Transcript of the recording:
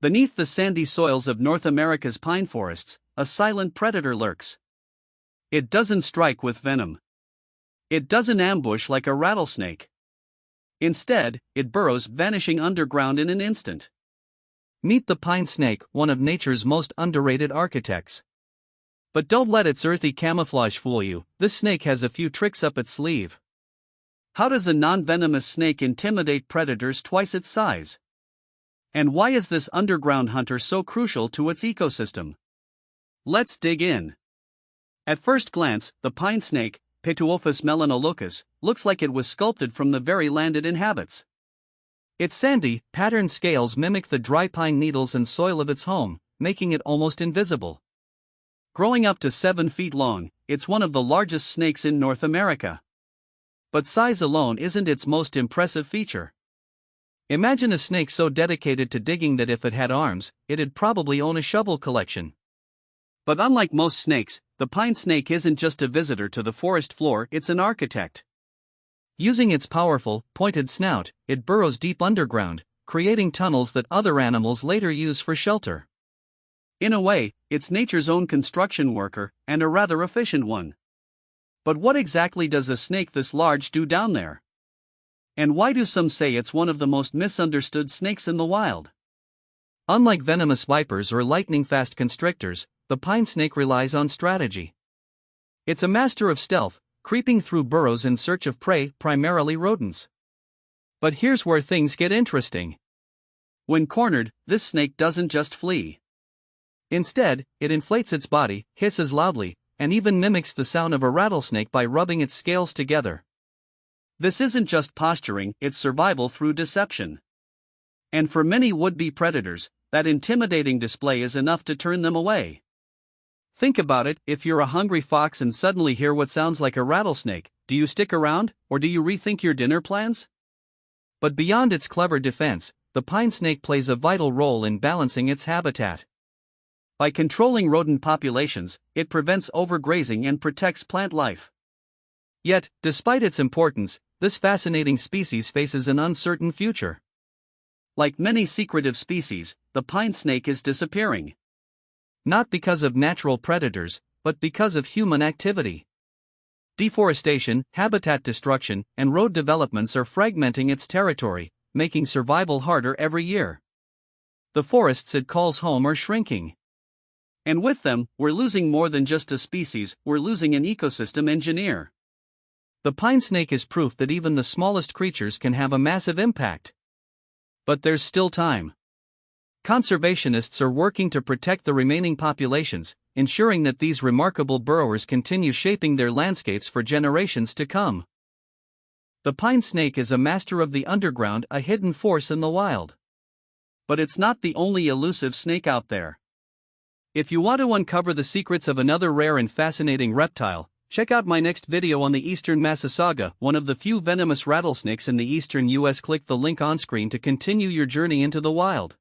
Beneath the sandy soils of North America's pine forests, a silent predator lurks. It doesn't strike with venom. It doesn't ambush like a rattlesnake. Instead, it burrows, vanishing underground in an instant. Meet the pine snake, one of nature's most underrated architects. But don't let its earthy camouflage fool you, this snake has a few tricks up its sleeve. How does a non-venomous snake intimidate predators twice its size? And why is this underground hunter so crucial to its ecosystem? Let's dig in. At first glance, the pine snake, Pituophis melanoleucus, looks like it was sculpted from the very land it inhabits. Its sandy, patterned scales mimic the dry pine needles and soil of its home, making it almost invisible. Growing up to 7 feet long, it's one of the largest snakes in North America. But size alone isn't its most impressive feature. Imagine a snake so dedicated to digging that if it had arms, it'd probably own a shovel collection. But unlike most snakes, the pine snake isn't just a visitor to the forest floor, it's an architect. Using its powerful, pointed snout, it burrows deep underground, creating tunnels that other animals later use for shelter. In a way, it's nature's own construction worker, and a rather efficient one. But what exactly does a snake this large do down there? And why do some say it's one of the most misunderstood snakes in the wild? Unlike venomous vipers or lightning-fast constrictors, the pine snake relies on strategy. It's a master of stealth, creeping through burrows in search of prey, primarily rodents. But here's where things get interesting. When cornered, this snake doesn't just flee. Instead, it inflates its body, hisses loudly, and even mimics the sound of a rattlesnake by rubbing its scales together. This isn't just posturing, it's survival through deception. And for many would-be predators, that intimidating display is enough to turn them away. Think about it, if you're a hungry fox and suddenly hear what sounds like a rattlesnake, do you stick around, or do you rethink your dinner plans? But beyond its clever defense, the pine snake plays a vital role in balancing its habitat. By controlling rodent populations, it prevents overgrazing and protects plant life. Yet, despite its importance, this fascinating species faces an uncertain future. Like many secretive species, the pine snake is disappearing. Not because of natural predators, but because of human activity. Deforestation, habitat destruction, and road developments are fragmenting its territory, making survival harder every year. The forests it calls home are shrinking. And with them, we're losing more than just a species, we're losing an ecosystem engineer. The pine snake is proof that even the smallest creatures can have a massive impact. But there's still time. Conservationists are working to protect the remaining populations, ensuring that these remarkable burrowers continue shaping their landscapes for generations to come. The pine snake is a master of the underground, a hidden force in the wild. But it's not the only elusive snake out there. If you want to uncover the secrets of another rare and fascinating reptile, check out my next video on the eastern Massasauga, one of the few venomous rattlesnakes in the eastern US. Click the link on screen to continue your journey into the wild.